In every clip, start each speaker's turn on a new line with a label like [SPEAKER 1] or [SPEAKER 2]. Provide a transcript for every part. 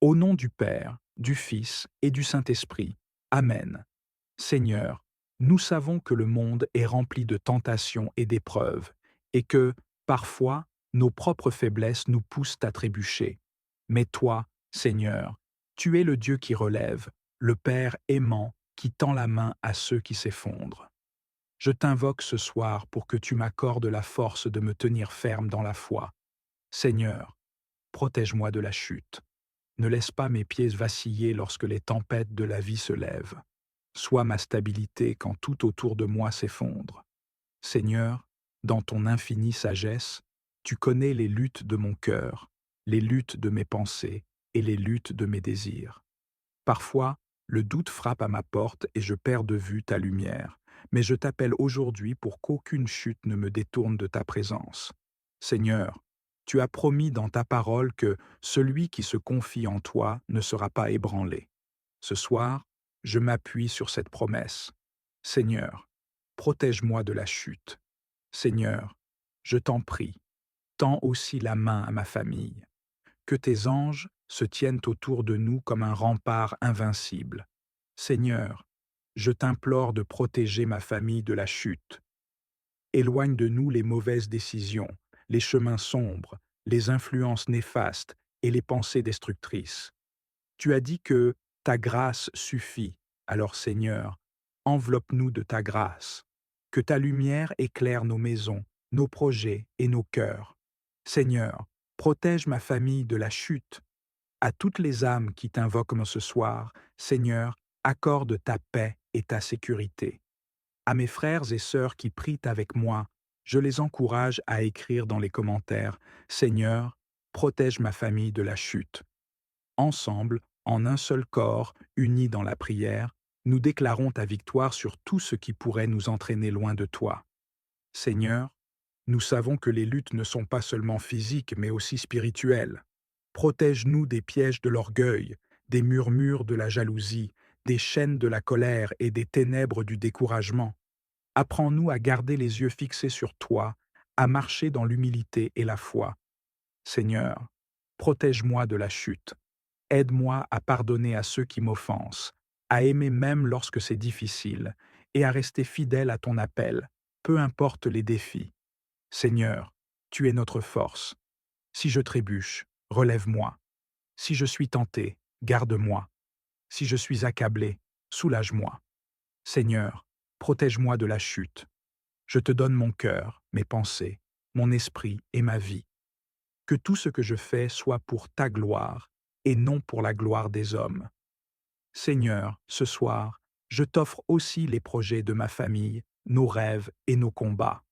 [SPEAKER 1] Au nom du Père, du Fils et du Saint-Esprit. Amen. Seigneur, nous savons que le monde est rempli de tentations et d'épreuves, et que, parfois, nos propres faiblesses nous poussent à trébucher. Mais toi, Seigneur, tu es le Dieu qui relève, le Père aimant qui tend la main à ceux qui s'effondrent. Je t'invoque ce soir pour que tu m'accordes la force de me tenir ferme dans la foi. Seigneur, protège-moi de la chute. Ne laisse pas mes pieds vaciller lorsque les tempêtes de la vie se lèvent. Sois ma stabilité quand tout autour de moi s'effondre. Seigneur, dans ton infinie sagesse, tu connais les luttes de mon cœur, les luttes de mes pensées et les luttes de mes désirs. Parfois, le doute frappe à ma porte et je perds de vue ta lumière, mais je t'appelle aujourd'hui pour qu'aucune chute ne me détourne de ta présence. Seigneur, tu as promis dans ta parole que celui qui se confie en toi ne sera pas ébranlé. Ce soir, je m'appuie sur cette promesse. Seigneur, protège-moi de la chute. Seigneur, je t'en prie, tends aussi la main à ma famille. Que tes anges se tiennent autour de nous comme un rempart invincible. Seigneur, je t'implore de protéger ma famille de la chute. Éloigne de nous les mauvaises décisions, les chemins sombres, les influences néfastes et les pensées destructrices. Tu as dit que ta grâce suffit. Alors Seigneur, enveloppe-nous de ta grâce. Que ta lumière éclaire nos maisons, nos projets et nos cœurs. Seigneur, protège ma famille de la chute. À toutes les âmes qui t'invoquent ce soir, Seigneur, accorde ta paix et ta sécurité. À mes frères et sœurs qui prient avec moi, je les encourage à écrire dans les commentaires: Seigneur, protège ma famille de la chute. Ensemble, en un seul corps, unis dans la prière, nous déclarons ta victoire sur tout ce qui pourrait nous entraîner loin de toi. Seigneur, nous savons que les luttes ne sont pas seulement physiques, mais aussi spirituelles. Protège-nous des pièges de l'orgueil, des murmures de la jalousie, des chaînes de la colère et des ténèbres du découragement. Apprends-nous à garder les yeux fixés sur toi, à marcher dans l'humilité et la foi. Seigneur, protège-moi de la chute. Aide-moi à pardonner à ceux qui m'offensent, à aimer même lorsque c'est difficile, et à rester fidèle à ton appel, peu importe les défis. Seigneur, tu es notre force. Si je trébuche, relève-moi. Si je suis tenté, garde-moi. Si je suis accablé, soulage-moi. Seigneur, protège-moi de la chute. Je te donne mon cœur, mes pensées, mon esprit et ma vie. Que tout ce que je fais soit pour ta gloire et non pour la gloire des hommes. Seigneur, ce soir, je t'offre aussi les projets de ma famille, nos rêves et nos combats.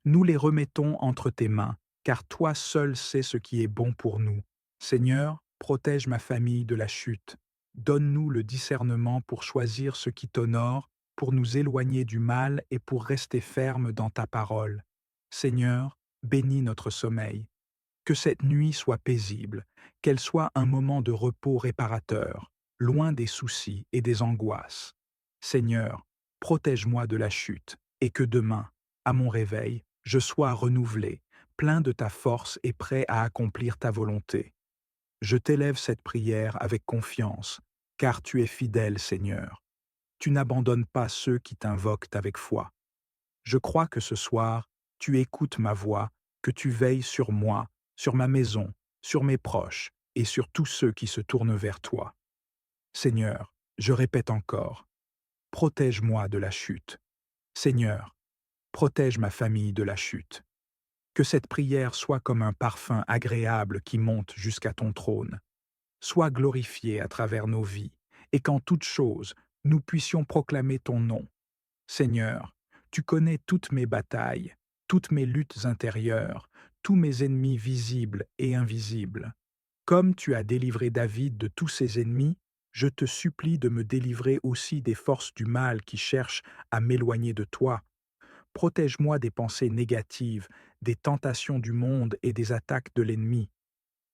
[SPEAKER 1] Nous les remettons entre tes mains, car toi seul sais ce qui est bon pour nous. Seigneur, protège ma famille de la chute. Donne-nous le discernement pour choisir ce qui t'honore, pour nous éloigner du mal et pour rester fermes dans ta parole. Seigneur, bénis notre sommeil. Que cette nuit soit paisible, qu'elle soit un moment de repos réparateur, loin des soucis et des angoisses. Seigneur, protège-moi de la chute, et que demain, à mon réveil, je sois renouvelé, plein de ta force et prêt à accomplir ta volonté. Je t'élève cette prière avec confiance, car tu es fidèle, Seigneur. Tu n'abandonnes pas ceux qui t'invoquent avec foi. Je crois que ce soir, tu écoutes ma voix, que tu veilles sur moi, sur ma maison, sur mes proches et sur tous ceux qui se tournent vers toi. Seigneur, je répète encore, protège-moi de la chute. Seigneur, protège ma famille de la chute. Que cette prière soit comme un parfum agréable qui monte jusqu'à ton trône. Sois glorifié à travers nos vies, et qu'en toute chose, nous puissions proclamer ton nom. Seigneur, tu connais toutes mes batailles, toutes mes luttes intérieures, tous mes ennemis visibles et invisibles. Comme tu as délivré David de tous ses ennemis, je te supplie de me délivrer aussi des forces du mal qui cherchent à m'éloigner de toi. Protège-moi des pensées négatives, des tentations du monde et des attaques de l'ennemi.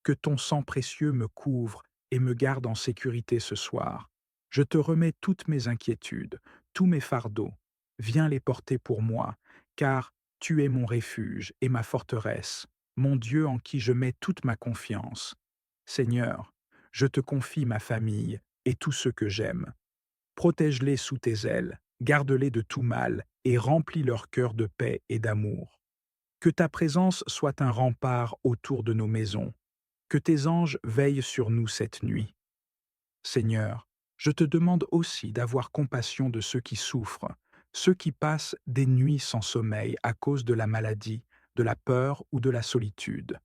[SPEAKER 1] Que ton sang précieux me couvre et me garde en sécurité ce soir. Je te remets toutes mes inquiétudes, tous mes fardeaux. Viens les porter pour moi, car tu es mon refuge et ma forteresse, mon Dieu en qui je mets toute ma confiance. Seigneur, je te confie ma famille et tous ceux que j'aime. Protège-les sous tes ailes, garde-les de tout mal et remplis leur cœur de paix et d'amour. Que ta présence soit un rempart autour de nos maisons, que tes anges veillent sur nous cette nuit. Seigneur, je te demande aussi d'avoir compassion de ceux qui souffrent, ceux qui passent des nuits sans sommeil à cause de la maladie, de la peur ou de la solitude.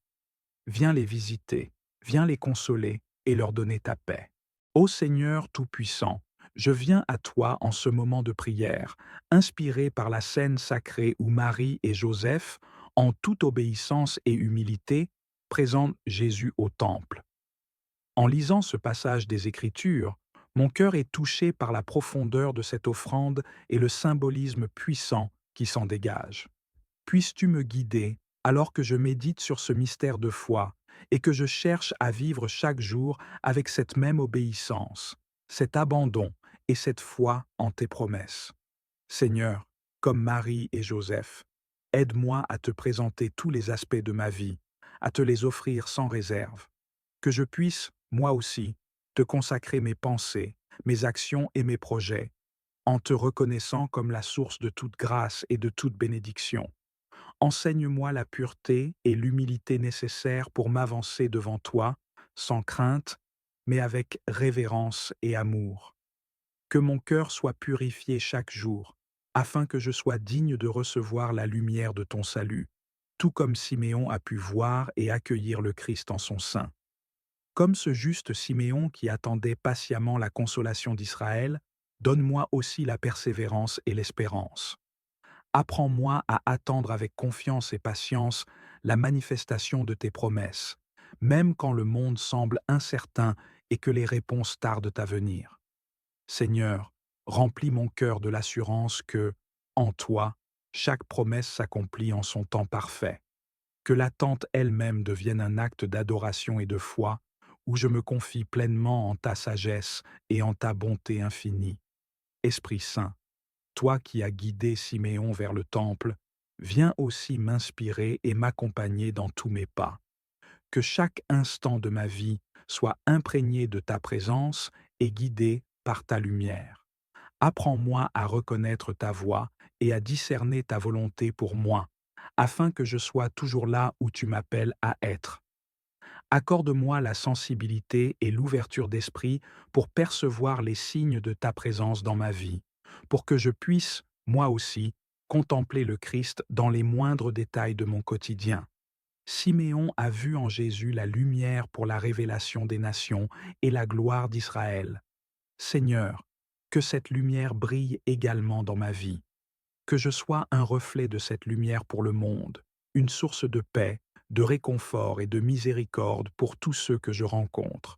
[SPEAKER 1] Viens les visiter, viens les consoler et leur donner ta paix. Ô Seigneur Tout-Puissant, je viens à toi en ce moment de prière, inspiré par la scène sacrée où Marie et Joseph, en toute obéissance et humilité, présentent Jésus au temple. En lisant ce passage des Écritures, mon cœur est touché par la profondeur de cette offrande et le symbolisme puissant qui s'en dégage. Puisses-tu me guider alors que je médite sur ce mystère de foi et que je cherche à vivre chaque jour avec cette même obéissance, cet abandon et cette foi en tes promesses. Seigneur, comme Marie et Joseph, aide-moi à te présenter tous les aspects de ma vie, à te les offrir sans réserve, que je puisse, moi aussi, te consacrer mes pensées, mes actions et mes projets, en te reconnaissant comme la source de toute grâce et de toute bénédiction. Enseigne-moi la pureté et l'humilité nécessaires pour m'avancer devant toi, sans crainte, mais avec révérence et amour. Que mon cœur soit purifié chaque jour, afin que je sois digne de recevoir la lumière de ton salut, tout comme Siméon a pu voir et accueillir le Christ en son sein. Comme ce juste Siméon qui attendait patiemment la consolation d'Israël, donne-moi aussi la persévérance et l'espérance. Apprends-moi à attendre avec confiance et patience la manifestation de tes promesses, même quand le monde semble incertain et que les réponses tardent à venir. Seigneur, remplis mon cœur de l'assurance que, en toi, chaque promesse s'accomplit en son temps parfait. Que l'attente elle-même devienne un acte d'adoration et de foi, où je me confie pleinement en ta sagesse et en ta bonté infinie. Esprit Saint, toi qui as guidé Siméon vers le temple, viens aussi m'inspirer et m'accompagner dans tous mes pas. Que chaque instant de ma vie soit imprégné de ta présence et guidé par ta lumière. Apprends-moi à reconnaître ta voix et à discerner ta volonté pour moi, afin que je sois toujours là où tu m'appelles à être. Accorde-moi la sensibilité et l'ouverture d'esprit pour percevoir les signes de ta présence dans ma vie, pour que je puisse, moi aussi, contempler le Christ dans les moindres détails de mon quotidien. Siméon a vu en Jésus la lumière pour la révélation des nations et la gloire d'Israël. Seigneur, que cette lumière brille également dans ma vie, que je sois un reflet de cette lumière pour le monde, une source de paix, de réconfort et de miséricorde pour tous ceux que je rencontre.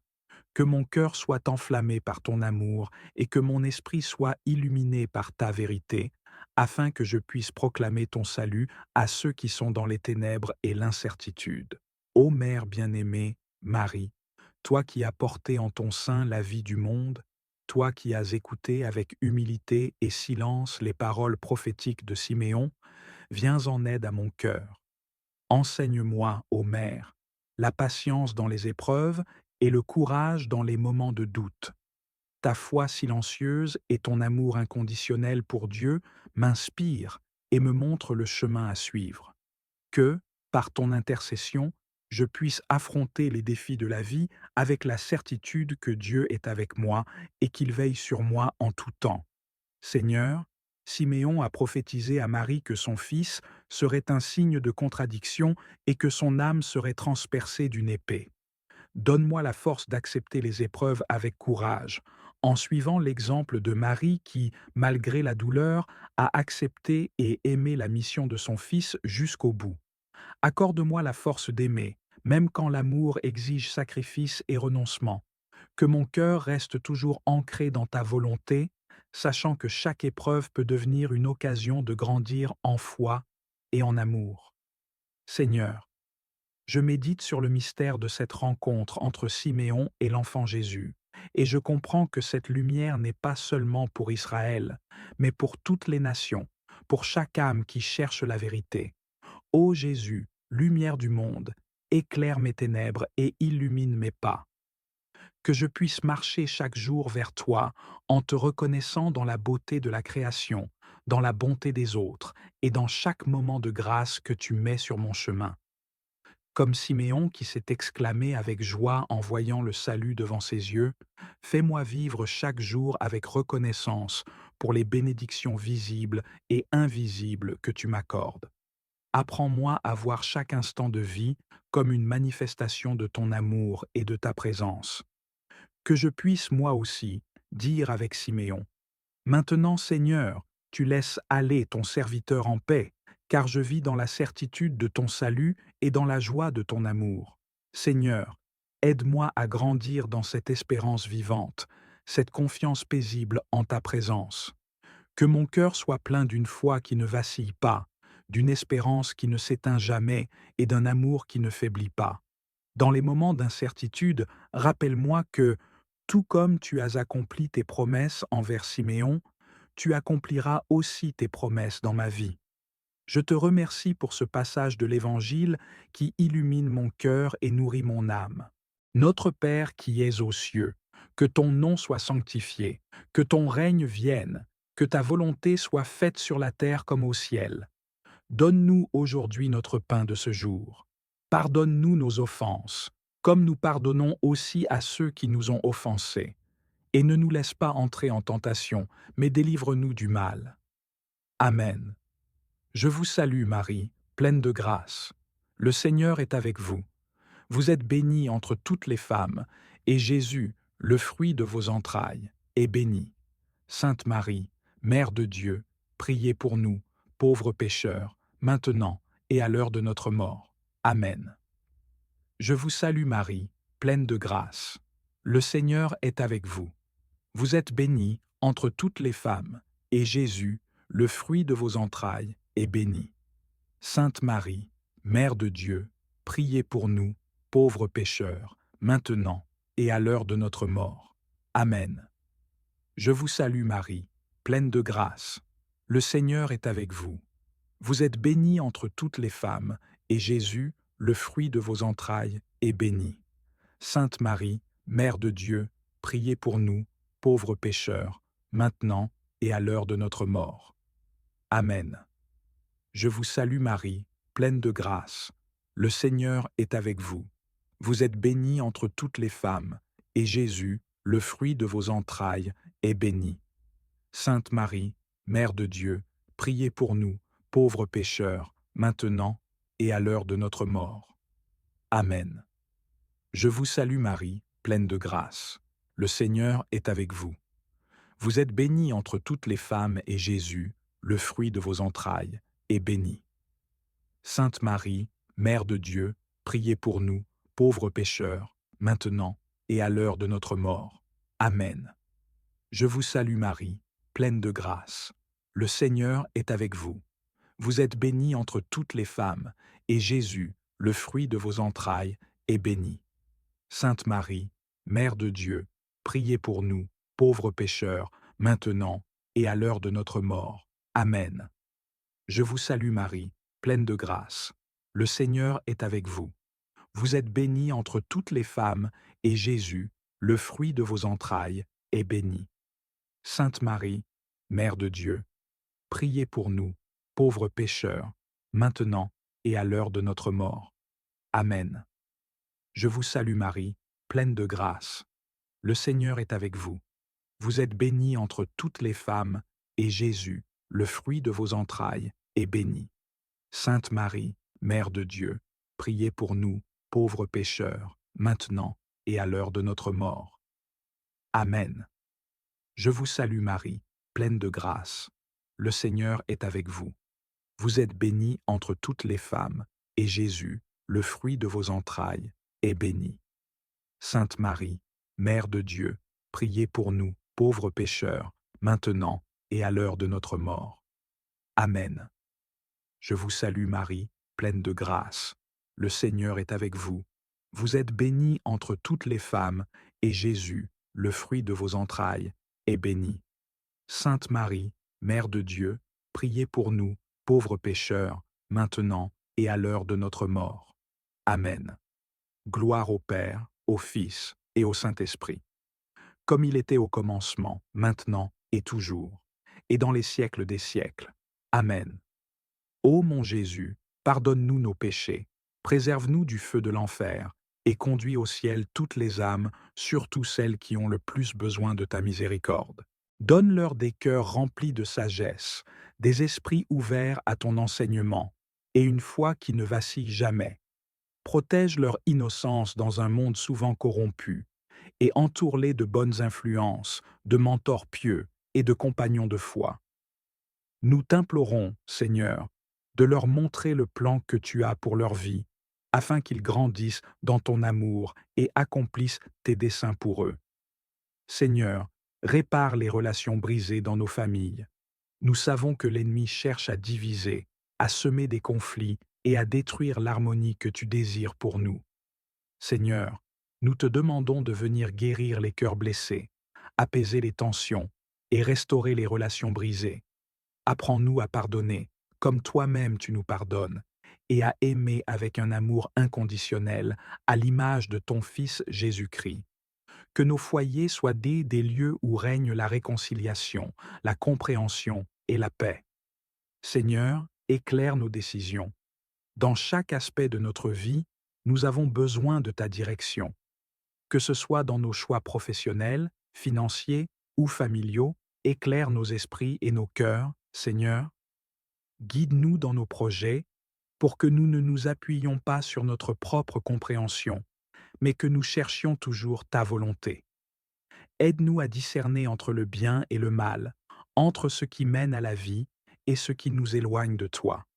[SPEAKER 1] Que mon cœur soit enflammé par ton amour et que mon esprit soit illuminé par ta vérité, afin que je puisse proclamer ton salut à ceux qui sont dans les ténèbres et l'incertitude. Ô Mère bien-aimée, Marie, toi qui as porté en ton sein la vie du monde, toi qui as écouté avec humilité et silence les paroles prophétiques de Siméon, viens en aide à mon cœur. Enseigne-moi, ô Mère, la patience dans les épreuves et le courage dans les moments de doute. Ta foi silencieuse et ton amour inconditionnel pour Dieu m'inspirent et me montrent le chemin à suivre. Que, par ton intercession, je puisse affronter les défis de la vie avec la certitude que Dieu est avec moi et qu'il veille sur moi en tout temps. Seigneur, Siméon a prophétisé à Marie que son fils serait un signe de contradiction et que son âme serait transpercée d'une épée. Donne-moi la force d'accepter les épreuves avec courage, en suivant l'exemple de Marie qui, malgré la douleur, a accepté et aimé la mission de son fils jusqu'au bout. Accorde-moi la force d'aimer, même quand l'amour exige sacrifice et renoncement. Que mon cœur reste toujours ancré dans ta volonté, sachant que chaque épreuve peut devenir une occasion de grandir en foi et en amour. Seigneur, je médite sur le mystère de cette rencontre entre Siméon et l'enfant Jésus, et je comprends que cette lumière n'est pas seulement pour Israël, mais pour toutes les nations, pour chaque âme qui cherche la vérité. Ô Jésus, lumière du monde, éclaire mes ténèbres et illumine mes pas. que je puisse marcher chaque jour vers toi en te reconnaissant dans la beauté de la création, dans la bonté des autres et dans chaque moment de grâce que tu mets sur mon chemin. Comme Siméon qui s'est exclamé avec joie en voyant le salut devant ses yeux, fais-moi vivre chaque jour avec reconnaissance pour les bénédictions visibles et invisibles que tu m'accordes. Apprends-moi à voir chaque instant de vie comme une manifestation de ton amour et de ta présence. Que je puisse moi aussi dire avec Siméon: Maintenant, Seigneur, tu laisses aller ton serviteur en paix, car je vis dans la certitude de ton salut et dans la joie de ton amour. Seigneur, aide-moi à grandir dans cette espérance vivante, cette confiance paisible en ta présence. Que mon cœur soit plein d'une foi qui ne vacille pas, d'une espérance qui ne s'éteint jamais et d'un amour qui ne faiblit pas. Dans les moments d'incertitude, rappelle-moi que, tout comme tu as accompli tes promesses envers Siméon, tu accompliras aussi tes promesses dans ma vie. Je te remercie pour ce passage de l'Évangile qui illumine mon cœur et nourrit mon âme. Notre Père qui es aux cieux, que ton nom soit sanctifié, que ton règne vienne, que ta volonté soit faite sur la terre comme au ciel. Donne-nous aujourd'hui notre pain de ce jour. Pardonne-nous nos offenses, comme nous pardonnons aussi à ceux qui nous ont offensés. Et ne nous laisse pas entrer en tentation, mais délivre-nous du mal. Amen. Je vous salue Marie, pleine de grâce. Le Seigneur est avec vous. Vous êtes bénie entre toutes les femmes, et Jésus, le fruit de vos entrailles, est béni. Sainte Marie, Mère de Dieu, priez pour nous, pauvres pécheurs, maintenant et à l'heure de notre mort. Amen. Je vous salue Marie, pleine de grâce. Le Seigneur est avec vous. Vous êtes bénie entre toutes les femmes, et Jésus, le fruit de vos entrailles, est béni. Sainte Marie, Mère de Dieu, priez pour nous, pauvres pécheurs, maintenant et à l'heure de notre mort. Amen. Je vous salue Marie, pleine de grâce. Le Seigneur est avec vous. Vous êtes bénie entre toutes les femmes, et Jésus, le fruit de vos entrailles, est béni. Sainte Marie, Mère de Dieu, priez pour nous, pauvres pécheurs, maintenant et à l'heure de notre mort. Amen. Je vous salue Marie, pleine de grâce. Le Seigneur est avec vous. Vous êtes bénie entre toutes les femmes, et Jésus, le fruit de vos entrailles, est béni. Sainte Marie, Mère de Dieu, priez pour nous, pauvres pécheurs, maintenant et à l'heure de notre mort. Amen. Je vous salue Marie, pleine de grâce. Le Seigneur est avec vous. Vous êtes bénie entre toutes les femmes, et Jésus, le fruit de vos entrailles, est béni. Sainte Marie, Mère de Dieu, priez pour nous, pauvres pécheurs, maintenant et à l'heure de notre mort. Amen. Je vous salue Marie, pleine de grâce. Le Seigneur est avec vous. Vous êtes bénie entre toutes les femmes, et Jésus, le fruit de vos entrailles, est béni. Sainte Marie, Mère de Dieu, priez pour nous, pauvres pécheurs, maintenant et à l'heure de notre mort. Amen. Je vous salue Marie, pleine de grâce. Le Seigneur est avec vous. Vous êtes bénie entre toutes les femmes, et Jésus, le fruit de vos entrailles, est béni. Sainte Marie, Mère de Dieu, priez pour nous, pauvres pécheurs, maintenant et à l'heure de notre mort. Amen. Je vous salue Marie, pleine de grâce. Le Seigneur est avec vous. Vous êtes bénie entre toutes les femmes, et Jésus, le fruit de vos entrailles, est béni. Sainte Marie, Mère de Dieu, priez pour nous, pauvres pécheurs, maintenant et à l'heure de notre mort. Amen. Je vous salue Marie, pleine de grâce. Le Seigneur est avec vous. Vous êtes bénie entre toutes les femmes, et Jésus, le fruit de vos entrailles, est béni. Sainte Marie, Mère de Dieu, priez pour nous, pauvres pécheurs, maintenant et à l'heure de notre mort. Amen. Je vous salue Marie, pleine de grâce. Le Seigneur est avec vous. Vous êtes bénie entre toutes les femmes, et Jésus, le fruit de vos entrailles, est béni. Sainte Marie, Mère de Dieu, priez pour nous, pauvres pécheurs, maintenant et à l'heure de notre mort. Amen. Gloire au Père, au Fils et au Saint-Esprit, comme il était au commencement, maintenant et toujours, et dans les siècles des siècles. Amen. Ô mon Jésus, pardonne-nous nos péchés, préserve-nous du feu de l'enfer, et conduis au ciel toutes les âmes, surtout celles qui ont le plus besoin de ta miséricorde. Donne-leur des cœurs remplis de sagesse, des esprits ouverts à ton enseignement, et une foi qui ne vacille jamais. Protège leur innocence dans un monde souvent corrompu, et entoure-les de bonnes influences, de mentors pieux et de compagnons de foi. Nous t'implorons, Seigneur, de leur montrer le plan que tu as pour leur vie, afin qu'ils grandissent dans ton amour et accomplissent tes desseins pour eux. Seigneur, répare les relations brisées dans nos familles. Nous savons que l'ennemi cherche à diviser, à semer des conflits et à détruire l'harmonie que tu désires pour nous. Seigneur, nous te demandons de venir guérir les cœurs blessés, apaiser les tensions et restaurer les relations brisées. Apprends-nous à pardonner, comme toi-même tu nous pardonnes, et à aimer avec un amour inconditionnel, à l'image de ton Fils Jésus-Christ. Que nos foyers soient des lieux où règne la réconciliation, la compréhension et la paix. Seigneur, éclaire nos décisions. Dans chaque aspect de notre vie, nous avons besoin de ta direction. Que ce soit dans nos choix professionnels, financiers ou familiaux, éclaire nos esprits et nos cœurs, Seigneur. Guide-nous dans nos projets pour que nous ne nous appuyions pas sur notre propre compréhension, mais que nous cherchions toujours ta volonté. Aide-nous à discerner entre le bien et le mal, entre ce qui mène à la vie et ce qui nous éloigne de toi.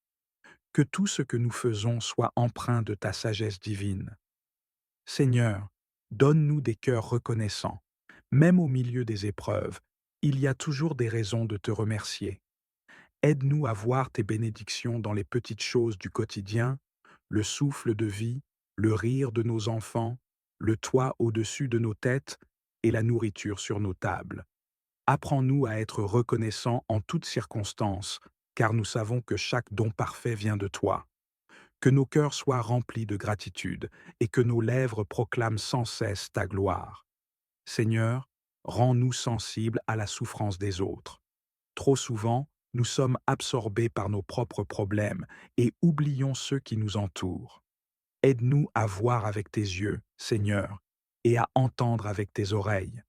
[SPEAKER 1] Que tout ce que nous faisons soit empreint de ta sagesse divine. Seigneur, donne-nous des cœurs reconnaissants. Même au milieu des épreuves, il y a toujours des raisons de te remercier. Aide-nous à voir tes bénédictions dans les petites choses du quotidien, le souffle de vie, le rire de nos enfants, le toit au-dessus de nos têtes et la nourriture sur nos tables. Apprends-nous à être reconnaissants en toutes circonstances, car nous savons que chaque don parfait vient de toi. Que nos cœurs soient remplis de gratitude et que nos lèvres proclament sans cesse ta gloire. Seigneur, rends-nous sensibles à la souffrance des autres. Trop souvent, nous sommes absorbés par nos propres problèmes et oublions ceux qui nous entourent. Aide-nous à voir avec tes yeux, Seigneur, et à entendre avec tes oreilles.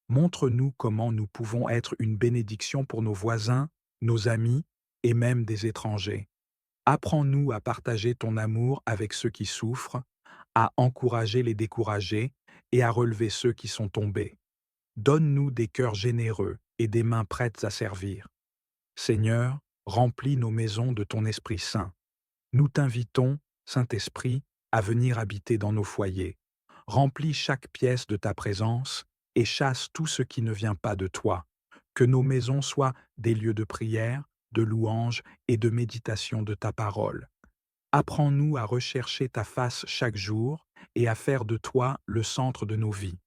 [SPEAKER 1] Montre-nous comment nous pouvons être une bénédiction pour nos voisins, nos amis et même des étrangers. Apprends-nous à partager ton amour avec ceux qui souffrent, à encourager les découragés et à relever ceux qui sont tombés. Donne-nous des cœurs généreux et des mains prêtes à servir. Seigneur, remplis nos maisons de ton Esprit Saint. Nous t'invitons, Saint-Esprit, à venir habiter dans nos foyers. Remplis chaque pièce de ta présence et chasse tout ce qui ne vient pas de toi. Que nos maisons soient des lieux de prière, de louange et de méditation de ta parole. Apprends-nous à rechercher ta face chaque jour et à faire de toi le centre de nos vies.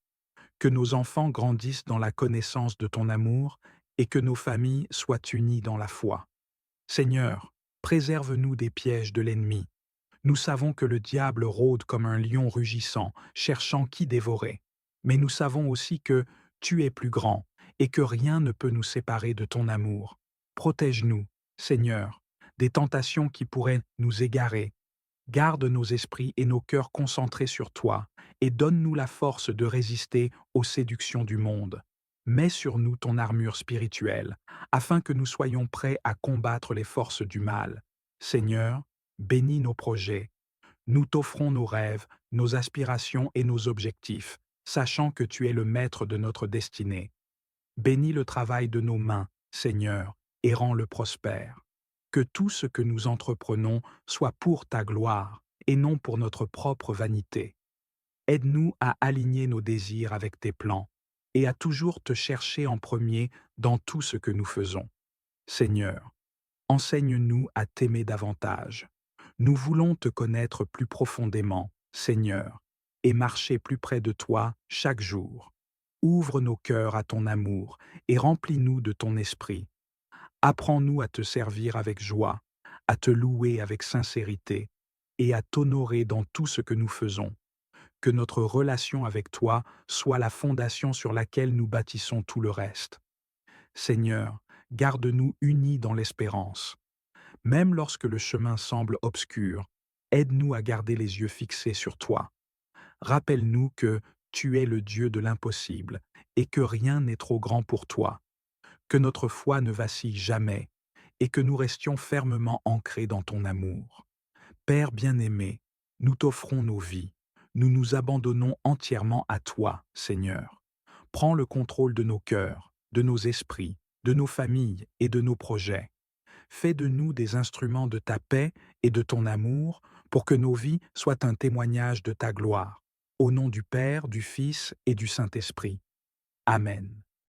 [SPEAKER 1] Que nos enfants grandissent dans la connaissance de ton amour et que nos familles soient unies dans la foi. Seigneur, préserve-nous des pièges de l'ennemi. Nous savons que le diable rôde comme un lion rugissant, cherchant qui dévorer. Mais nous savons aussi que tu es plus grand et que rien ne peut nous séparer de ton amour. Protège-nous, Seigneur, des tentations qui pourraient nous égarer. Garde nos esprits et nos cœurs concentrés sur toi et donne-nous la force de résister aux séductions du monde. Mets sur nous ton armure spirituelle, afin que nous soyons prêts à combattre les forces du mal. Seigneur, bénis nos projets. Nous t'offrons nos rêves, nos aspirations et nos objectifs, sachant que tu es le maître de notre destinée. Bénis le travail de nos mains, Seigneur, et rends-le prospère. Que tout ce que nous entreprenons soit pour ta gloire et non pour notre propre vanité. Aide-nous à aligner nos désirs avec tes plans et à toujours te chercher en premier dans tout ce que nous faisons. Seigneur, enseigne-nous à t'aimer davantage. Nous voulons te connaître plus profondément, Seigneur, et marcher plus près de toi chaque jour. Ouvre nos cœurs à ton amour et remplis-nous de ton esprit. Apprends-nous à te servir avec joie, à te louer avec sincérité et à t'honorer dans tout ce que nous faisons. que notre relation avec toi soit la fondation sur laquelle nous bâtissons tout le reste. Seigneur, garde-nous unis dans l'espérance. Même lorsque le chemin semble obscur, aide-nous à garder les yeux fixés sur toi. Rappelle-nous que tu es le Dieu de l'impossible et que rien n'est trop grand pour toi, que notre foi ne vacille jamais et que nous restions fermement ancrés dans ton amour. Père bien-aimé, nous t'offrons nos vies, nous nous abandonnons entièrement à toi, Seigneur. Prends le contrôle de nos cœurs, de nos esprits, de nos familles et de nos projets. Fais de nous des instruments de ta paix et de ton amour pour que nos vies soient un témoignage de ta gloire. Au nom du Père, du Fils et du Saint-Esprit. Amen.